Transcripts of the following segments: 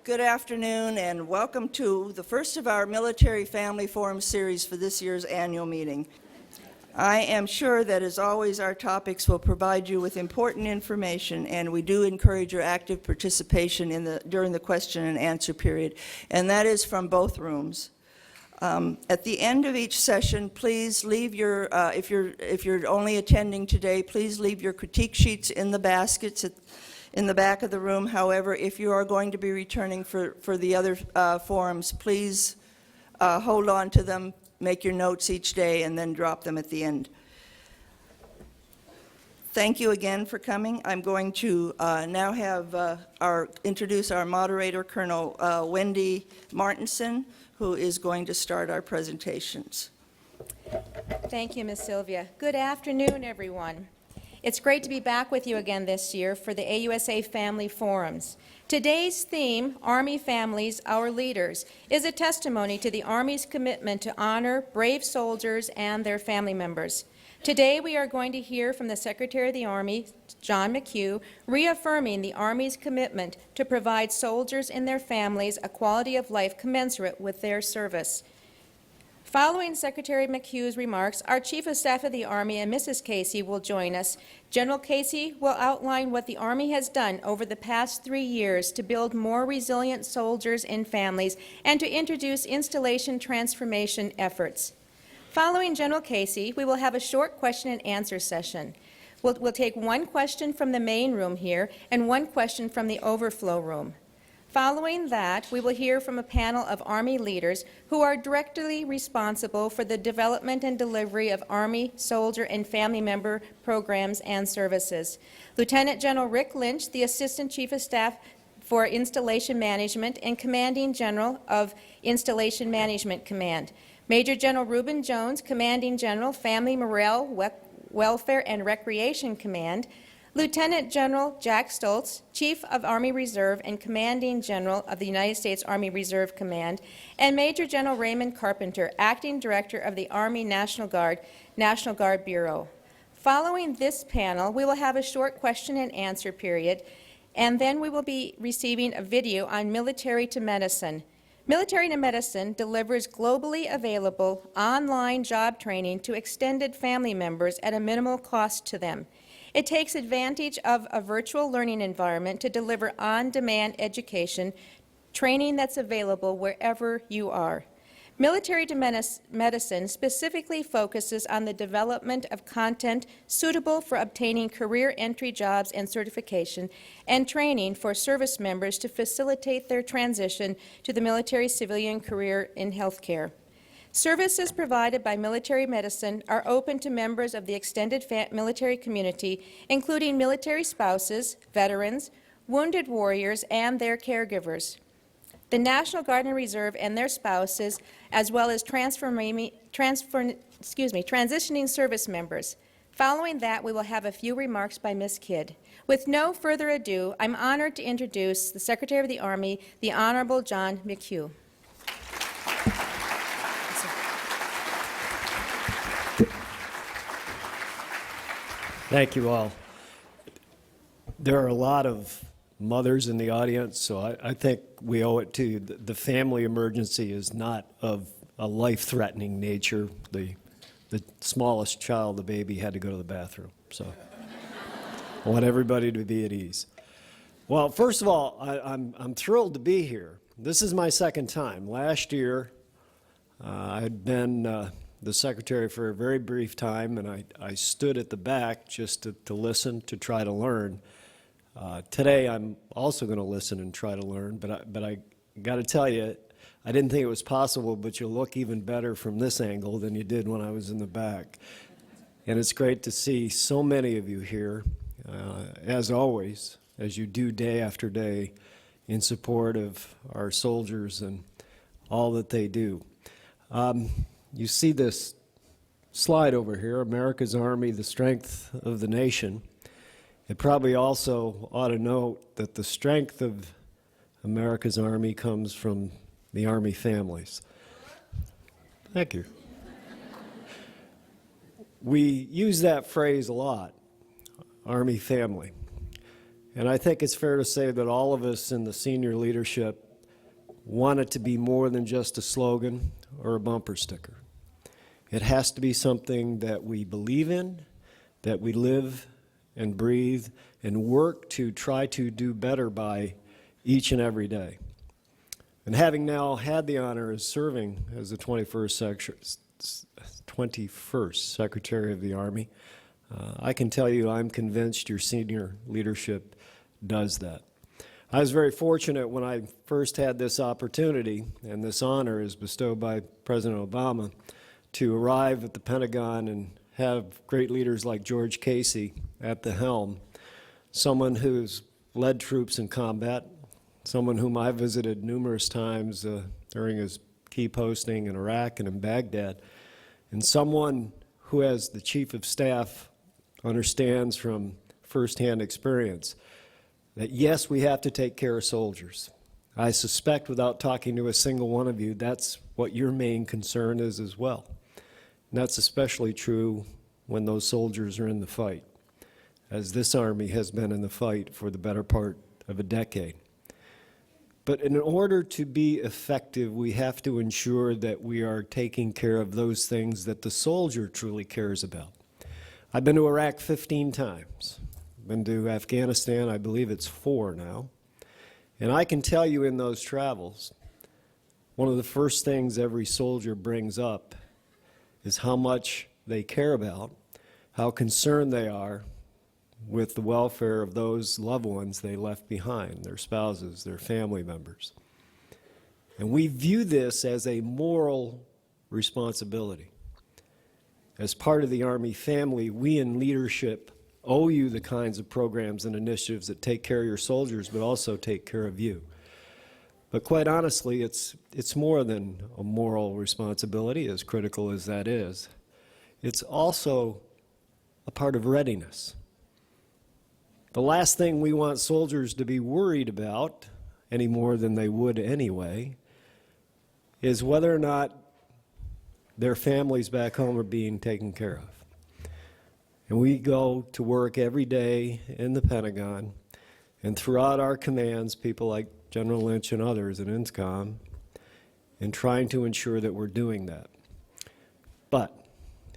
Good afternoon and welcome to the first of our Military Family Forum series for this year's annual meeting. I am sure that, as always, our topics will provide you with important information, and we do encourage your active participation during the question and answer period, and that is from both rooms. At the end of each session, please leave your, if you're only attending today, please leave your critique sheets in the baskets in the back of the room. However, if you are going to be returning for the other forums, please hold on to them, make your notes each day, and then drop them at the end. Thank you again for coming. I'm going to now have introduce our moderator, Colonel Wendy Martinson, who is going to start our presentations. Thank you, Ms. Sylvia. Good afternoon, everyone. It's great to be back with you again this year for the AUSA Family Forums. Today's theme, Army Families, Our Leaders, is a testimony to the Army's commitment to honor brave soldiers and their family members. Today we are going to hear from the Secretary of the Army, John McHugh, reaffirming the Army's commitment to provide soldiers and their families a quality of life commensurate with their service. Following Secretary McHugh's remarks, our Chief of Staff of the Army and Mrs. Casey will join us. General Casey will outline what the Army has done over the past 3 years to build more resilient soldiers and families and to introduce installation transformation efforts. Following General Casey, we will have a short question and answer session. We'll take one question from the main room here and one question from the overflow room. Following that, we will hear from a panel of Army leaders who are directly responsible for the development and delivery of Army, soldier, and family member programs and services. Lieutenant General Rick Lynch, the Assistant Chief of Staff for Installation Management and Commanding General of Installation Management Command. Major General Reuben Jones, Commanding General, Family Morale, Welfare and Recreation Command. Lieutenant General Jack Stoltz, Chief of Army Reserve and Commanding General of the United States Army Reserve Command, and Major General Raymond Carpenter, Acting Director of the Army National Guard Bureau. Following this panel, we will have a short question and answer period, and then we will be receiving a video on military to medicine. Military to Medicine delivers globally available online job training to extended family members at a minimal cost to them. It takes advantage of a virtual learning environment to deliver on-demand education, training that's available wherever you are. Military to Medicine specifically focuses on the development of content suitable for obtaining career entry jobs and certification, and training for service members to facilitate their transition to the military-civilian career in healthcare. Services provided by military medicine are open to members of the extended military community, including military spouses, veterans, wounded warriors, and their caregivers. The National Guard and Reserve and their spouses, as well as transitioning service members. Following that, we will have a few remarks by Ms. Kidd. With no further ado, I'm honored to introduce the Secretary of the Army, the Honorable John McHugh. Thank you all. There are a lot of mothers in the audience, so I think we owe it to you. The family emergency is not of a life-threatening nature. The smallest child, the baby, had to go to the bathroom. So I want everybody to be at ease. Well, first of all, I'm thrilled to be here. This is my second time. Last year, I had been the secretary for a very brief time, and I stood at the back just to listen, to try to learn. Today, I'm also going to listen and try to learn, but I got to tell you, I didn't think it was possible, but you'll look even better from this angle than you did when I was in the back. And it's great to see so many of you here, as always, as you do day after day, in support of our soldiers and all that they do. You see this slide over here, America's Army, the Strength of the Nation. It probably also ought to note that the strength of America's Army comes from the Army families. Thank you. We use that phrase a lot, Army family. And I think it's fair to say that all of us in the senior leadership want it to be more than just a slogan or a bumper sticker. It has to be something that we believe in, that we live and breathe and work to try to do better by each and every day. And having now had the honor of serving as the 21st Secretary of the Army, I can tell you I'm convinced your senior leadership does that. I was very fortunate when I first had this opportunity, and this honor is bestowed by President Obama, to arrive at the Pentagon and have great leaders like George Casey at the helm, someone who's led troops in combat, someone whom I visited numerous times during his key posting in Iraq and in Baghdad, and someone who, as the Chief of Staff, understands from firsthand experience that, yes, we have to take care of soldiers. I suspect, without talking to a single one of you, that's what your main concern is as well. And that's especially true when those soldiers are in the fight, as this Army has been in the fight for the better part of a decade. But in order to be effective, we have to ensure that we are taking care of those things that the soldier truly cares about. I've been to Iraq 15 times. I've been to Afghanistan, I believe it's 4 now. And I can tell you in those travels, one of the first things every soldier brings up is how much they care about, how concerned they are with the welfare of those loved ones they left behind, their spouses, their family members. And we view this as a moral responsibility. As part of the Army family, we in leadership owe you the kinds of programs and initiatives that take care of your soldiers, but also take care of you. But quite honestly, it's more than a moral responsibility, as critical as that is. It's also a part of readiness. The last thing we want soldiers to be worried about, any more than they would anyway, is whether or not their families back home are being taken care of. And we go to work every day in the Pentagon, and throughout our commands, people like General Lynch and others at INSCOM, in trying to ensure that we're doing that. But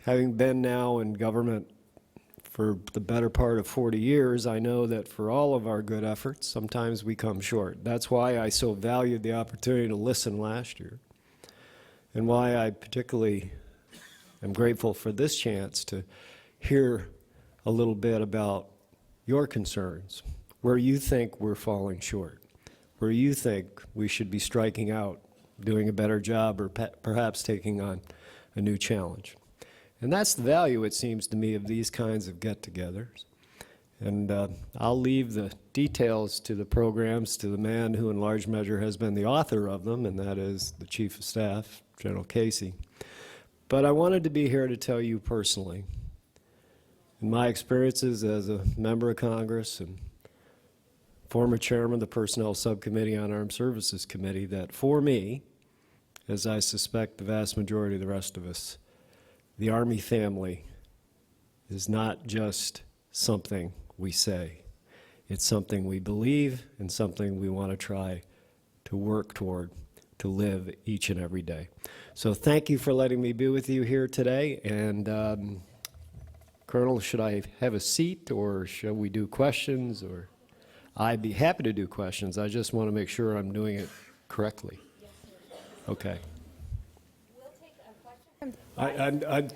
having been now in government for the better part of 40 years, I know that for all of our good efforts, sometimes we come short. That's why I so valued the opportunity to listen last year, and why I particularly am grateful for this chance to hear a little bit about your concerns, where you think we're falling short, where you think we should be striking out, doing a better job, or perhaps taking on a new challenge. And that's the value, it seems to me, of these kinds of get-togethers. And I'll leave the details to the programs to the man who in large measure has been the author of them, and that is the Chief of Staff, General Casey. But I wanted to be here to tell you personally, in my experiences as a member of Congress and former chairman of the Personnel Subcommittee on Armed Services Committee, that for me, as I suspect the vast majority of the rest of us, the Army family is not just something we say. It's something we believe and something we want to try to work toward, to live each and every day. So thank you for letting me be with you here today. And Colonel, should I have a seat, or shall we do questions? Or I'd be happy to do questions. I just want to make sure I'm doing it correctly. Okay.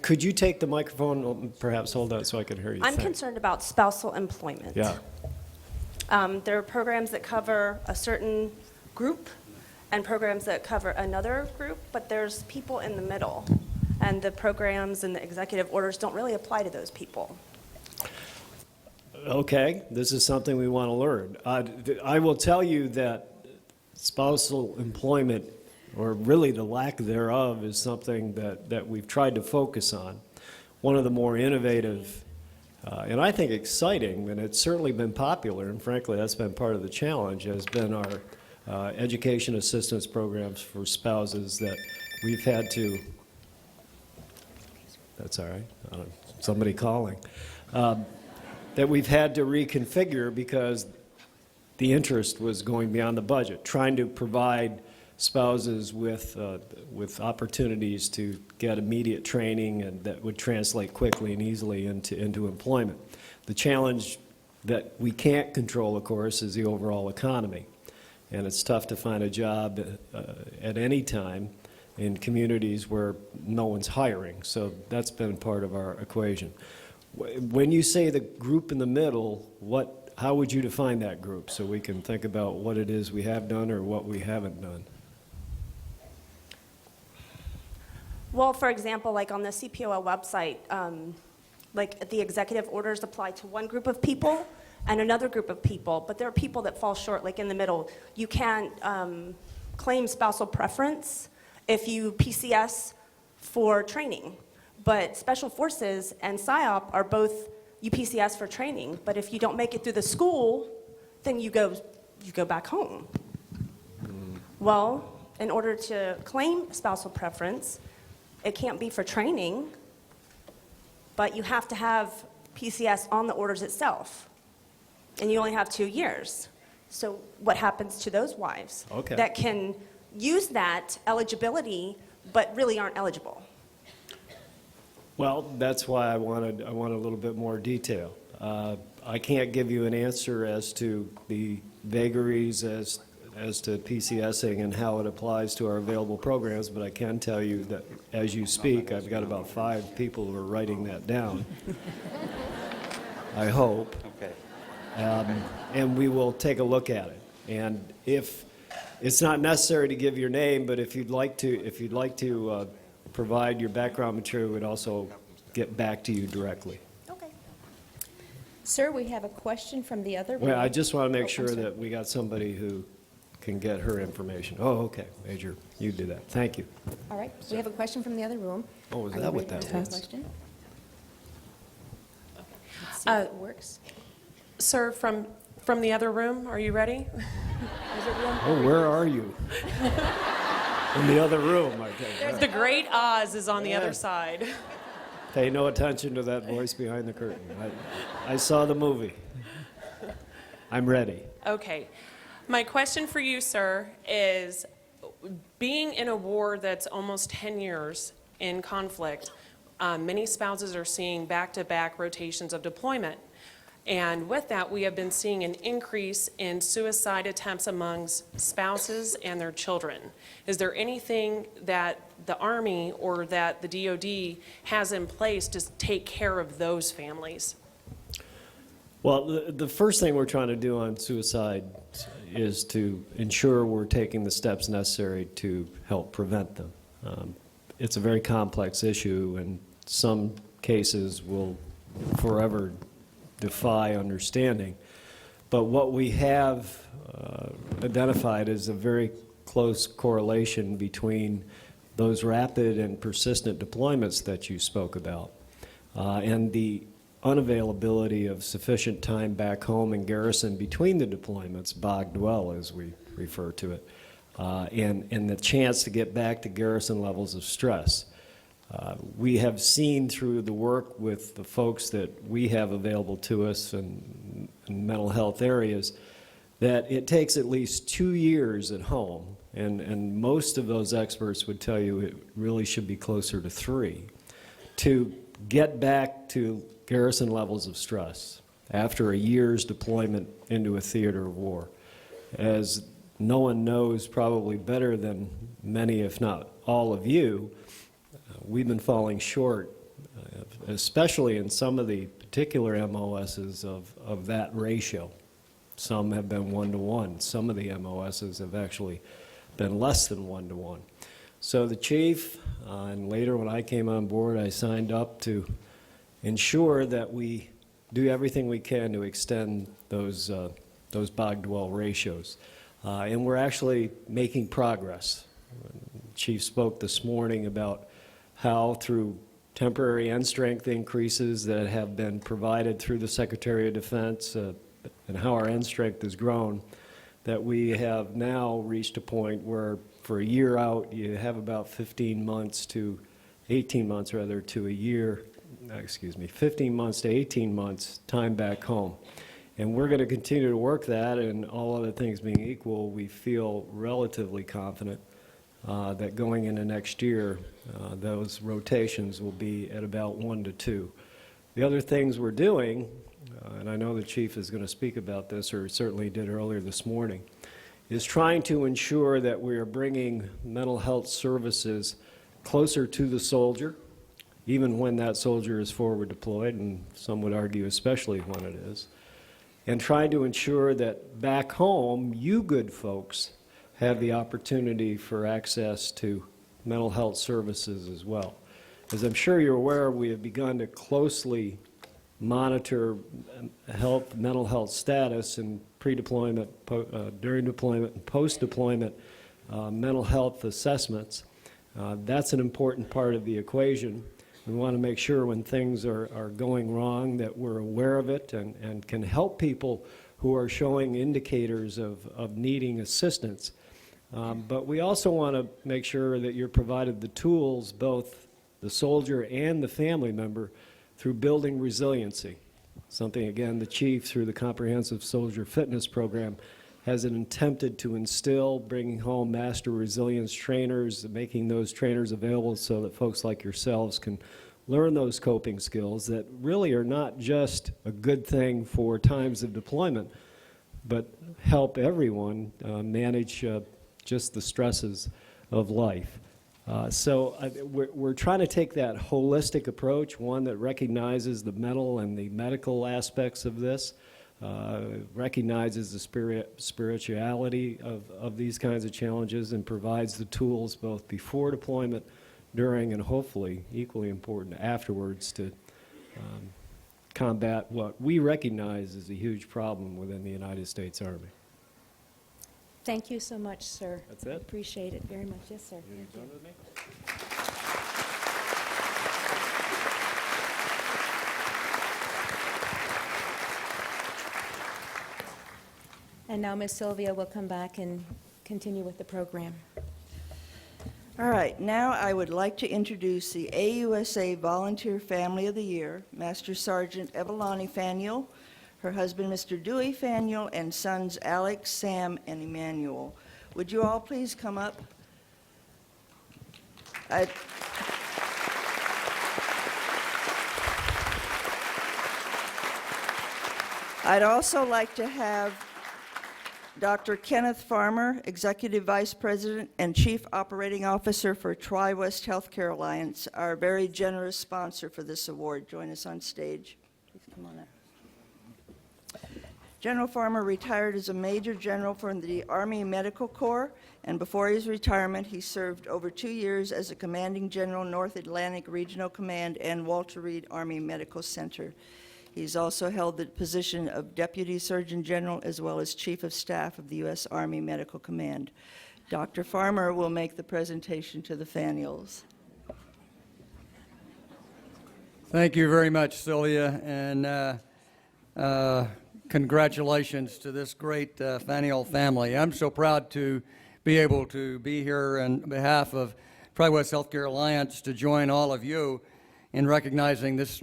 Could you take the microphone, perhaps hold that so I can hear you? I'm concerned about spousal employment. Yeah. There are programs that cover a certain group and programs that cover another group, but there's people in the middle, and the programs and the executive orders don't really apply to those people. Okay, this is something we want to learn. I will tell you that spousal employment, or really the lack thereof, is something that we've tried to focus on. One of the more innovative and I think exciting, and it's certainly been popular, and frankly that's been part of the challenge, has been our education assistance programs for spouses that we've had to, that's all right, somebody calling, that we've had to reconfigure because the interest was going beyond the budget, trying to provide spouses with opportunities to get immediate training and that would translate quickly and easily into employment. The challenge that we can't control, of course, is the overall economy. And it's tough to find a job at any time in communities where no one's hiring. So that's been part of our equation. When you say the group in the middle, how would you define that group so we can think about what it is we have done or what we haven't done? Well, for example, like on the CPOL website, like the executive orders apply to one group of people and another group of people, but there are people that fall short, like in the middle. You can't claim spousal preference if you PCS for training, but Special Forces and PSYOP are both you PCS for training, but if you don't make it through the school, then you go back home. Well, in order to claim spousal preference, it can't be for training, but you have to have PCS on the orders itself, and you only have 2 years. So what happens to those wives that can use that eligibility but really aren't eligible? Well, that's why I want a little bit more detail. I can't give you an answer as to the vagaries as to PCSing and how it applies to our available programs, but I can tell you that as you speak, I've got about 5 people who are writing that down. I hope. Okay. And we will take a look at it. And if it's not necessary to give your name, but if you'd like to provide your background material, we'd also get back to you directly. Okay. Sir, we have a question from the other room. Well, I just want to make I'm sure sorry. that we got somebody who can get her information. Oh, okay, Major, you do that. Thank you. All right, we have a question from the other room. Oh, is Are you that what ready that for the was? question? Let's see if it works. Sir, from the other room, are you ready? Oh, where are you? In the other room, I think. The Great Oz is on the other side. Pay no attention to that voice behind the curtain. I saw the movie. I'm ready. Okay. My question for you, sir, is being in a war that's almost 10 years in conflict, many spouses are seeing back-to-back rotations of deployment. And with that, we have been seeing an increase in suicide attempts amongst spouses and their children. Is there anything that the Army or that the DOD has in place to take care of those families? Well, the first thing we're trying to do on suicide is to ensure we're taking the steps necessary to help prevent them. It's a very complex issue, and some cases will forever defy understanding. But what we have identified is a very close correlation between those rapid and persistent deployments that you spoke about and the unavailability of sufficient time back home in garrison between the deployments, bog dwell as we refer to it, and the chance to get back to garrison levels of stress. We have seen through the work with the folks that we have available to us in mental health areas that it takes at least 2 years at home, and most of those experts would tell you it really should be closer to 3, to get back to garrison levels of stress after a year's deployment into a theater of war. As no one knows probably better than many, if not all of you, we've been falling short, especially in some of the particular MOSs of that ratio. Some have been 1-to-1. Some of the MOSs have actually been less than 1-to-1. So the chief, and later when I came on board, I signed up to ensure that we do everything we can to extend those bog dwell ratios. And we're actually making progress. The chief spoke this morning about how through temporary end strength increases that have been provided through the Secretary of Defense and how our end strength has grown, that we have now reached a point where for a year out you have about 15 months to 18 months rather to a year, 15 months to 18 months time back home. And we're going to continue to work that, and all other things being equal, we feel relatively confident that going into next year, those rotations will be at about 1 to 2. The other things we're doing, and I know the chief is going to speak about this, or certainly did earlier this morning, is trying to ensure that we are bringing mental health services closer to the soldier, even when that soldier is forward deployed, and some would argue especially when it is, and trying to ensure that back home, you good folks have the opportunity for access to mental health services as well. As I'm sure you're aware, we have begun to closely monitor mental health status and pre-deployment, during deployment, and post-deployment mental health assessments. That's an important part of the equation. We want to make sure when things are going wrong that we're aware of it and can help people who are showing indicators of needing assistance. But we also want to make sure that you're provided the tools, both the soldier and the family member, through building resiliency. Something, again, the chief, through the Comprehensive Soldier Fitness Program, has attempted to instill, bringing home master resilience trainers, making those trainers available so that folks like yourselves can learn those coping skills that really are not just a good thing for times of deployment, but help everyone manage just the stresses of life. We're trying to take that holistic approach, one that recognizes the mental and the medical aspects of this, recognizes the spirituality of these kinds of challenges, and provides the tools both before deployment, during, and hopefully equally important afterwards to combat what we recognize as a huge problem within the United States Army. Thank you so much, sir. That's it? Appreciate it very much. Yes, sir. And now Ms. Sylvia will come back and continue with the program. All right, now I would like to introduce the AUSA Volunteer Family of the Year, Master Sergeant Evelani Faniel, her husband, Mr. Dewey Faniel, and sons Alex, Sam, and Emmanuel. Would you all please come up? I'd also like to have Dr. Kenneth Farmer, Executive Vice President and Chief Operating Officer for Tri-West Healthcare Alliance, our very generous sponsor for this award, join us on stage. Please come on up. General Farmer retired as a Major General from the Army Medical Corps, and before his retirement, he served over 2 years as a Commanding General, North Atlantic Regional Command and Walter Reed Army Medical Center. He's also held the position of Deputy Surgeon General as well as Chief of Staff of the U.S. Army Medical Command. Dr. Farmer will make the presentation to the Faniels. Thank you very much, Sylvia, and congratulations to this great Faniel family. I'm so proud to be able to be here on behalf of Tri-West Healthcare Alliance to join all of you in recognizing this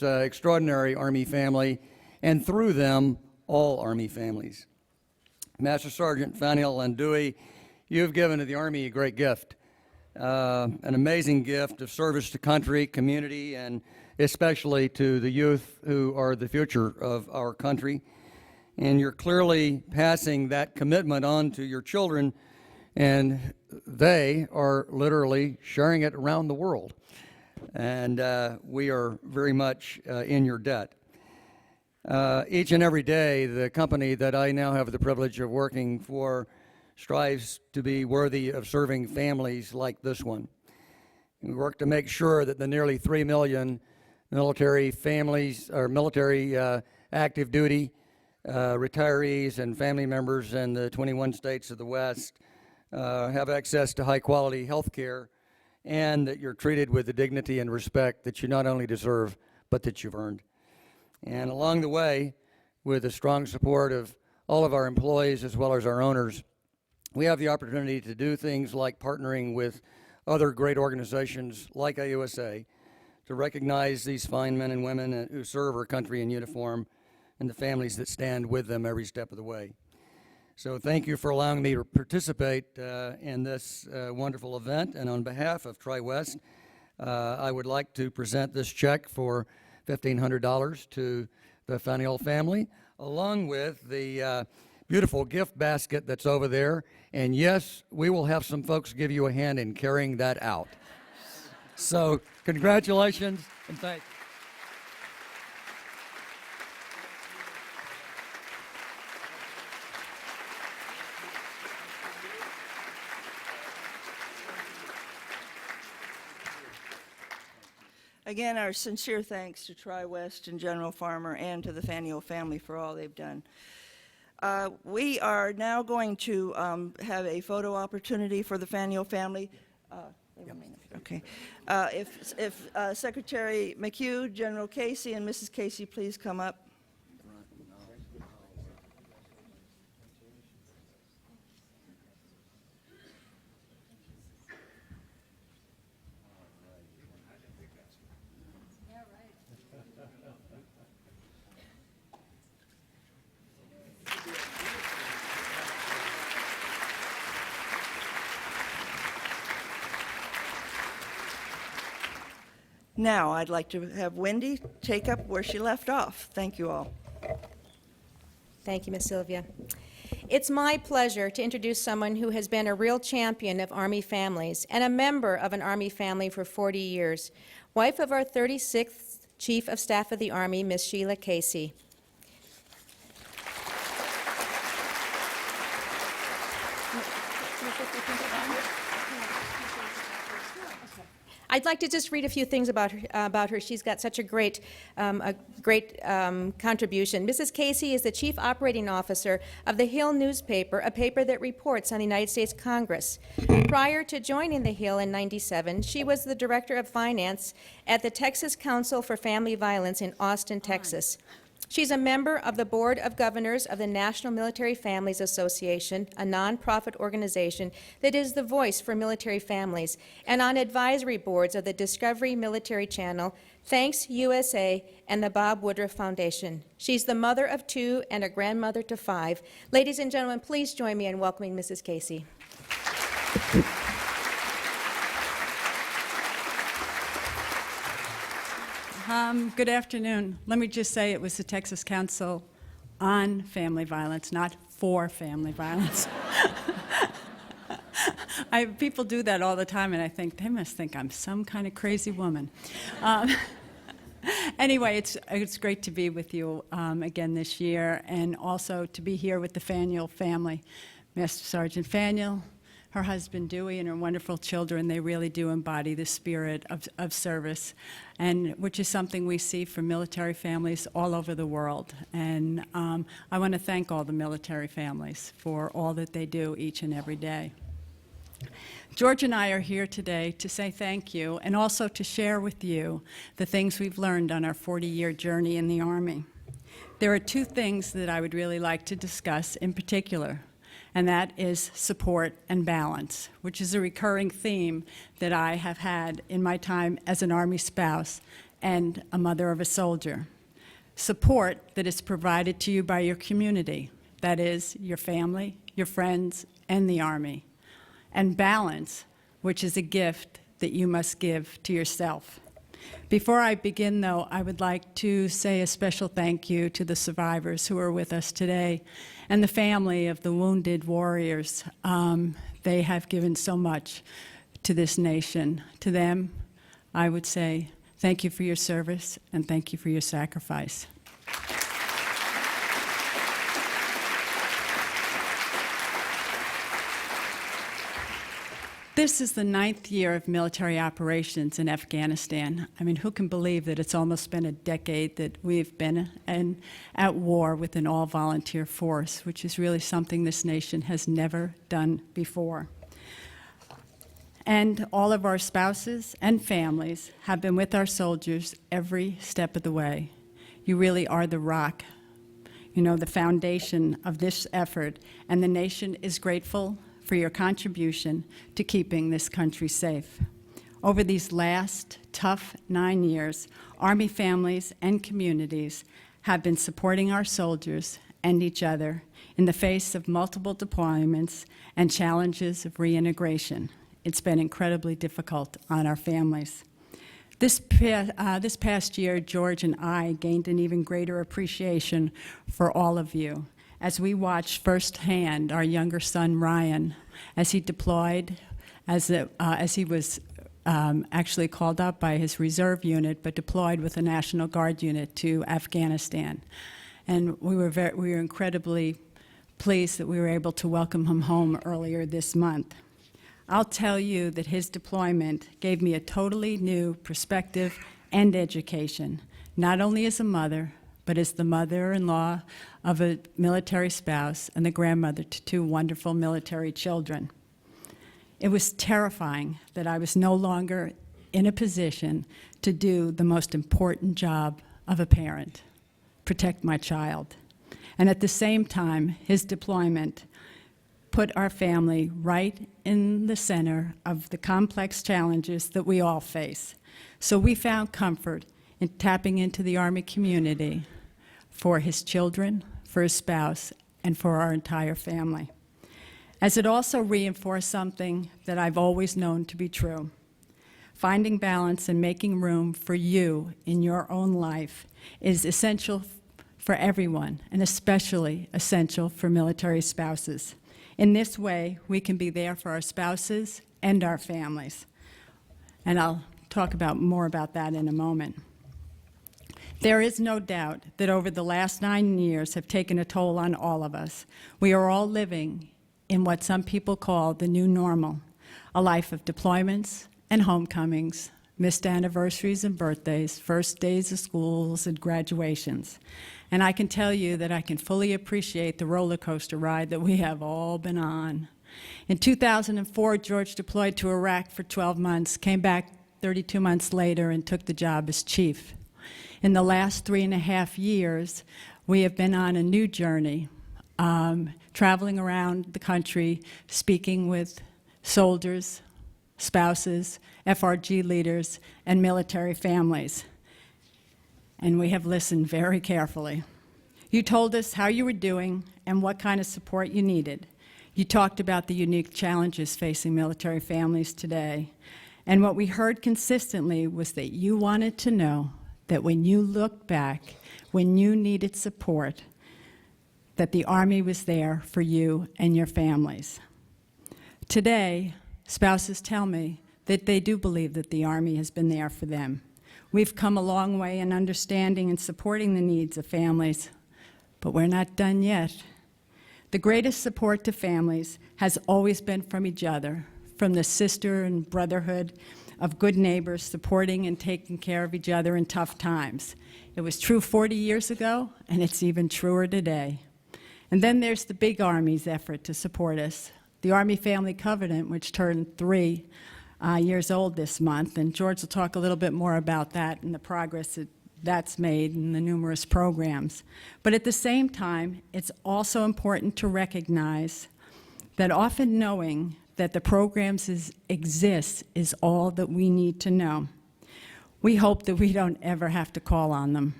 extraordinary Army family, and through them, all Army families. Master Sergeant Faniel and Dewey, you've given to the Army a great gift, an amazing gift of service to country, community, and especially to the youth who are the future of our country. And you're clearly passing that commitment on to your children, and they are literally sharing it around the world. And we are very much in your debt. Each and every day, the company that I now have the privilege of working for strives to be worthy of serving families like this one. We work to make sure that the nearly 3 million military families, or military active duty retirees and family members in the 21 states of the West have access to high-quality health care, and that you're treated with the dignity and respect that you not only deserve, but that you've earned. And along the way, with the strong support of all of our employees as well as our owners, we have the opportunity to do things like partnering with other great organizations like AUSA to recognize these fine men and women who serve our country in uniform and the families that stand with them every step of the way. So thank you for allowing me to participate in this wonderful event. And on behalf of Tri-West, I would like to present this check for $1,500 to the Faniel family, along with the beautiful gift basket that's over there. And yes, we will have some folks give you a hand in carrying that out. So congratulations and thank you. Again, our sincere thanks to Tri-West and General Farmer and to the Faniel family for all they've done. We are now going to have a photo opportunity for the Faniel family. Okay. If Secretary McHugh, General Casey, and Mrs. Casey please come up. Now, I'd like to have Wendy take up where she left off. Thank you all. Thank you, Ms. Sylvia. It's my pleasure to introduce someone who has been a real champion of Army families and a member of an Army family for 40 years, wife of our 36th Chief of Staff of the Army, Ms. Sheila Casey. I'd like to just read a few things about her. She's got such a great contribution. Mrs. Casey is the Chief Operating Officer of the Hill newspaper, a paper that reports on the United States Congress. Prior to joining the Hill in '97, she was the Director of Finance at the Texas Council for Family Violence in Austin, Texas. She's a member of the Board of Governors of the National Military Families Association, a nonprofit organization that is the voice for military families, and on advisory boards of the Discovery Military Channel, Thanks USA, and the Bob Woodruff Foundation. She's the mother of 2 and a grandmother to 5. Ladies and gentlemen, please join me in welcoming Mrs. Casey. Good afternoon. Let me just say it was the Texas Council on Family Violence, not for family violence. People do that all the time, and I think they must think I'm some kind of crazy woman. Anyway, it's great to be with you again this year, and also to be here with the Faniel family. Master Sergeant Faniel, her husband Dewey, and her wonderful children. They really do embody the spirit of service, and which is something we see from military families all over the world. And I want to thank all the military families for all that they do each and every day. George and I are here today to say thank you and also to share with you the things we've learned on our 40-year journey in the Army. There are 2 things that I would really like to discuss in particular, and that is support and balance, which is a recurring theme that I have had in my time as an Army spouse and a mother of a soldier. Support that is provided to you by your community, that is, your family, your friends, and the Army. And balance, which is a gift that you must give to yourself. Before I begin, though, I would like to say a special thank you to the survivors who are with us today and the family of the wounded warriors. They have given so much to this nation. To them, I would say thank you for your service and thank you for your sacrifice. This is the 9th year of military operations in Afghanistan. I mean, who can believe that it's almost been a decade that we've been at war with an all-volunteer force, which is really something this nation has never done before. And all of our spouses and families have been with our soldiers every step of the way. You really are the rock, you know, the foundation of this effort, and the nation is grateful for your contribution to keeping this country safe. Over these last tough 9 years, Army families and communities have been supporting our soldiers and each other in the face of multiple deployments and challenges of reintegration. It's been incredibly difficult on our families. This past year, George and I gained an even greater appreciation for all of you as we watched firsthand our younger son, Ryan, as he deployed, as he was actually called up by his reserve unit, but deployed with the National Guard unit to Afghanistan. And we were incredibly pleased that we were able to welcome him home earlier this month. I'll tell you that his deployment gave me a totally new perspective and education, not only as a mother, but as the mother-in-law of a military spouse and the grandmother to two wonderful military children. It was terrifying that I was no longer in a position to do the most important job of a parent, protect my child. And at the same time, his deployment put our family right in the center of the complex challenges that we all face. So we found comfort in tapping into the Army community for his children, for his spouse, and for our entire family. As it also reinforced something that I've always known to be true. Finding balance and making room for you in your own life is essential for everyone, and especially essential for military spouses. In this way, we can be there for our spouses and our families. And I'll talk more about that in a moment. There is no doubt that over the last 9 years have taken a toll on all of us. We are all living in what some people call the new normal, a life of deployments and homecomings, missed anniversaries and birthdays, first days of schools and graduations. And I can tell you that I can fully appreciate the roller coaster ride that we have all been on. In 2004, George deployed to Iraq for 12 months, came back 32 months later, and took the job as chief. In the last 3.5 years, we have been on a new journey, traveling around the country, speaking with soldiers, spouses, FRG leaders, and military families. And we have listened very carefully. You told us how you were doing and what kind of support you needed. You talked about the unique challenges facing military families today. And what we heard consistently was that you wanted to know that when you looked back, when you needed support, that the Army was there for you and your families. Today, spouses tell me that they do believe that the Army has been there for them. We've come a long way in understanding and supporting the needs of families, but we're not done yet. The greatest support to families has always been from each other, from the sister and brotherhood of good neighbors supporting and taking care of each other in tough times. It was true 40 years ago, and it's even truer today. And then there's the big Army's effort to support us, the Army Family Covenant, which turned 3 years old this month, and George will talk a little bit more about that and the progress that's made in the numerous programs. But at the same time, it's also important to recognize that often knowing that the programs exist is all that we need to know. We hope that we don't ever have to call on them,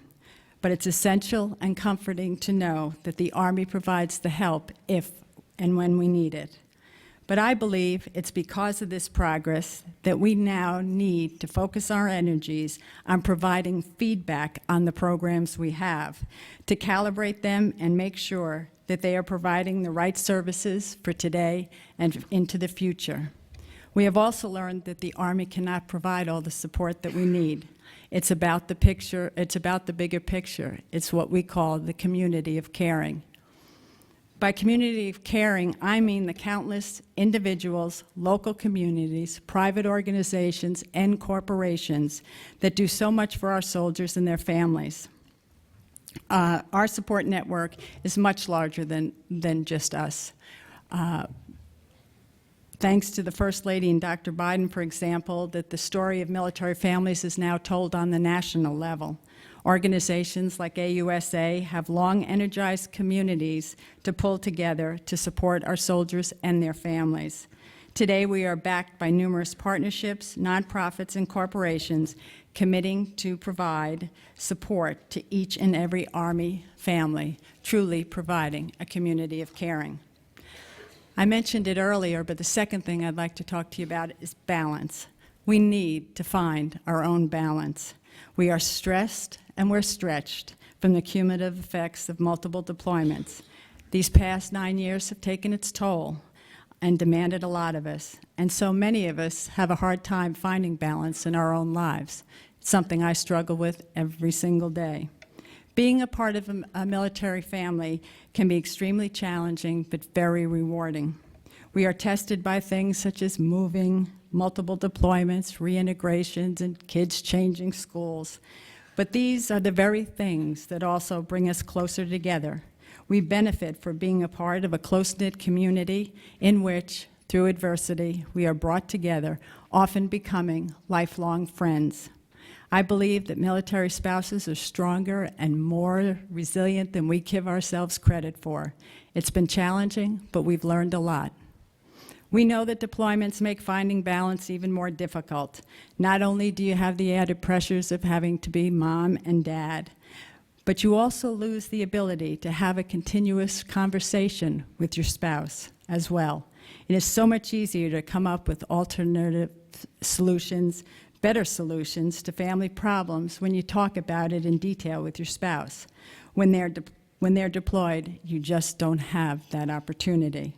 but it's essential and comforting to know that the Army provides the help if and when we need it. But I believe it's because of this progress that we now need to focus our energies on providing feedback on the programs we have, to calibrate them and make sure that they are providing the right services for today and into the future. We have also learned that the Army cannot provide all the support that we need. It's about the picture, it's about the bigger picture. It's what we call the community of caring. By community of caring, I mean the countless individuals, local communities, private organizations, and corporations that do so much for our soldiers and their families. Our support network is much larger than just us. Thanks to the First Lady and Dr. Biden, for example, that the story of military families is now told on the national level. Organizations like AUSA have long energized communities to pull together to support our soldiers and their families. Today, we are backed by numerous partnerships, nonprofits, and corporations committing to provide support to each and every Army family, truly providing a community of caring. I mentioned it earlier, but the second thing I'd like to talk to you about is balance. We need to find our own balance. We are stressed and we're stretched from the cumulative effects of multiple deployments. These past 9 years have taken its toll and demanded a lot of us, and so many of us have a hard time finding balance in our own lives. It's something I struggle with every single day. Being a part of a military family can be extremely challenging but very rewarding. We are tested by things such as moving, multiple deployments, reintegrations, and kids changing schools. But these are the very things that also bring us closer together. We benefit from being a part of a close-knit community in which, through adversity, we are brought together, often becoming lifelong friends. I believe that military spouses are stronger and more resilient than we give ourselves credit for. It's been challenging, but we've learned a lot. We know that deployments make finding balance even more difficult. Not only do you have the added pressures of having to be mom and dad, but you also lose the ability to have a continuous conversation with your spouse as well. It is so much easier to come up with alternative solutions, better solutions to family problems when you talk about it in detail with your spouse. When they're deployed, you just don't have that opportunity.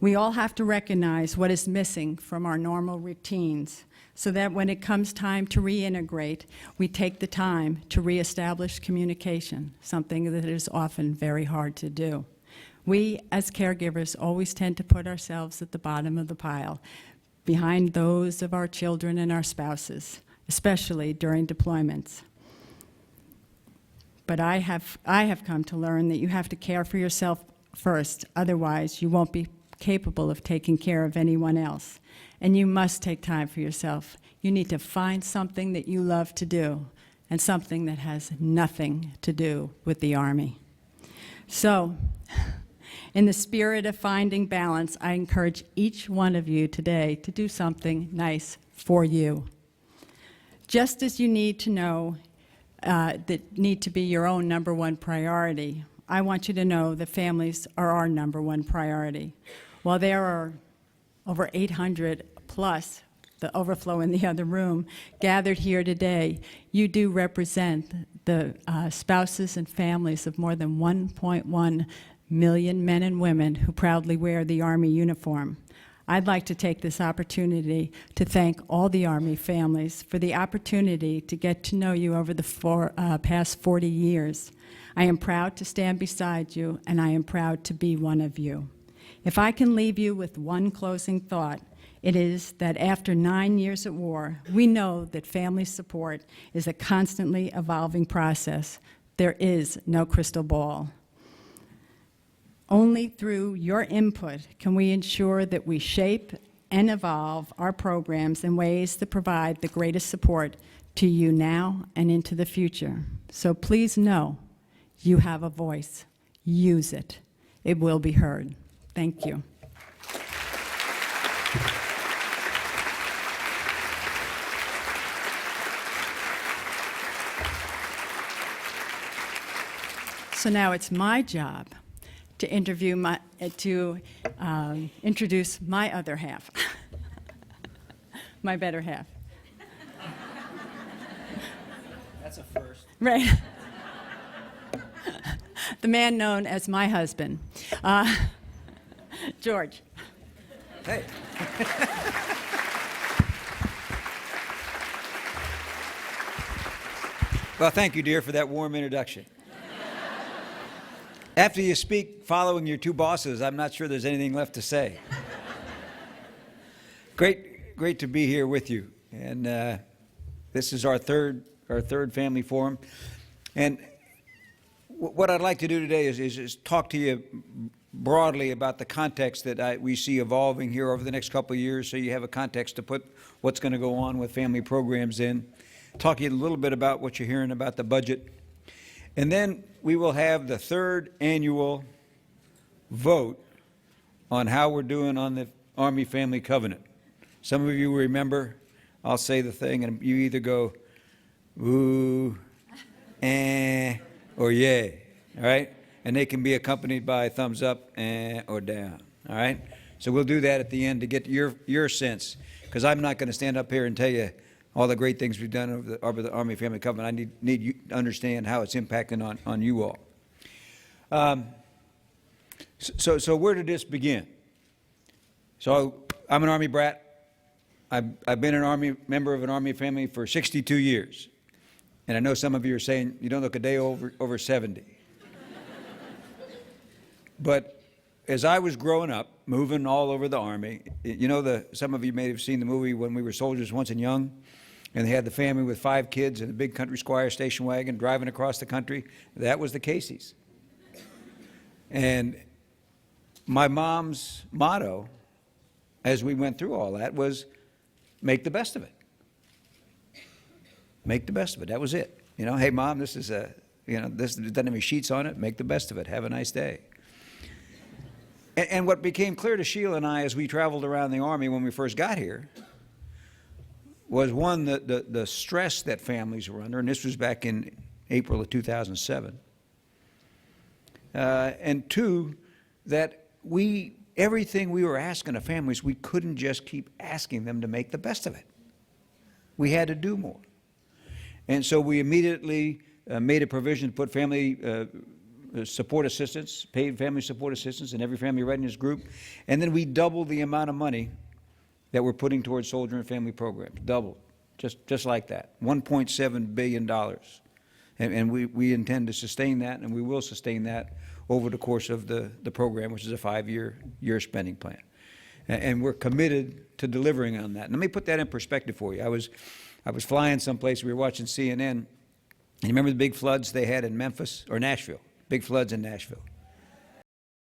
We all have to recognize what is missing from our normal routines so that when it comes time to reintegrate, we take the time to reestablish communication, something that is often very hard to do. We, as caregivers, always tend to put ourselves at the bottom of the pile, behind those of our children and our spouses, especially during deployments. But I have come to learn that you have to care for yourself first, otherwise you won't be capable of taking care of anyone else. And you must take time for yourself. You need to find something that you love to do and something that has nothing to do with the Army. So, in the spirit of finding balance, I encourage each one of you today to do something nice for you. Just as you need to know that need to be your own number one priority, I want you to know that families are our number one priority. While there are over 800 plus, the overflow in the other room, gathered here today, you do represent the spouses and families of more than 1.1 million men and women who proudly wear the Army uniform. I'd like to take this opportunity to thank all the Army families for the opportunity to get to know you over the past 40 years. I am proud to stand beside you, and I am proud to be one of you. If I can leave you with one closing thought, it is that after 9 years at war, we know that family support is a constantly evolving process. There is no crystal ball. Only through your input can we ensure that we shape and evolve our programs in ways that provide the greatest support to you now and into the future. So please know you have a voice. Use it. It will be heard. Thank you. So now it's my job to introduce my other half, my better half. That's a first. Right. The man known as my husband, George. Hey. Well, thank you, dear, for that warm introduction. After you speak following your two bosses, I'm not sure there's anything left to say. Great to be here with you. And this is our third family forum. And what I'd like to do today is talk to you broadly about the context that we see evolving here over the next couple of years, so you have a context to put what's going to go on with family programs in. Talk to you a little bit about what you're hearing about the budget. And then we will have the third annual vote on how we're doing on the Army Family Covenant. Some of you will remember, I'll say the thing, and you either go, ooh, or yay, all right? And they can be accompanied by thumbs up, or down, all right? So we'll do that at the end to get your sense, because I'm not going to stand up here and tell you all the great things we've done over the Army Family Covenant. I need you to understand how it's impacting on you all. So where did this begin? So I'm an Army brat. I've been an member of an Army family for 62 years. And I know some of you are saying, you don't look a day over 70. But as I was growing up, moving all over the Army, you know, some of you may have seen the movie When We Were Soldiers Once and Young, and they had the family with 5 kids in a big country squire station wagon driving across the country. That was the Caseys. And my mom's motto, as we went through all that, was make the best of it. Make the best of it. That was it. You know, hey, Mom, this doesn't have any sheets on it. Make the best of it. Have a nice day. And what became clear to Sheila and I as we traveled around the Army when we first got here was, one, the stress that families were under, and this was back in April of 2007, and 2, that everything we were asking of families, we couldn't just keep asking them to make the best of it. We had to do more. And so we immediately made a provision to put family support assistance, paid family support assistance in every family readiness group. And then we doubled the amount of money that we're putting towards soldier and family programs. Doubled, just like that. $1.7 billion. And we intend to sustain that, and we will sustain that over the course of the program, which is a 5-year spending plan. And we're committed to delivering on that. And let me put that in perspective for you. I was flying someplace, we were watching CNN, and you remember the big floods they had in Memphis, or Nashville? Big floods in Nashville.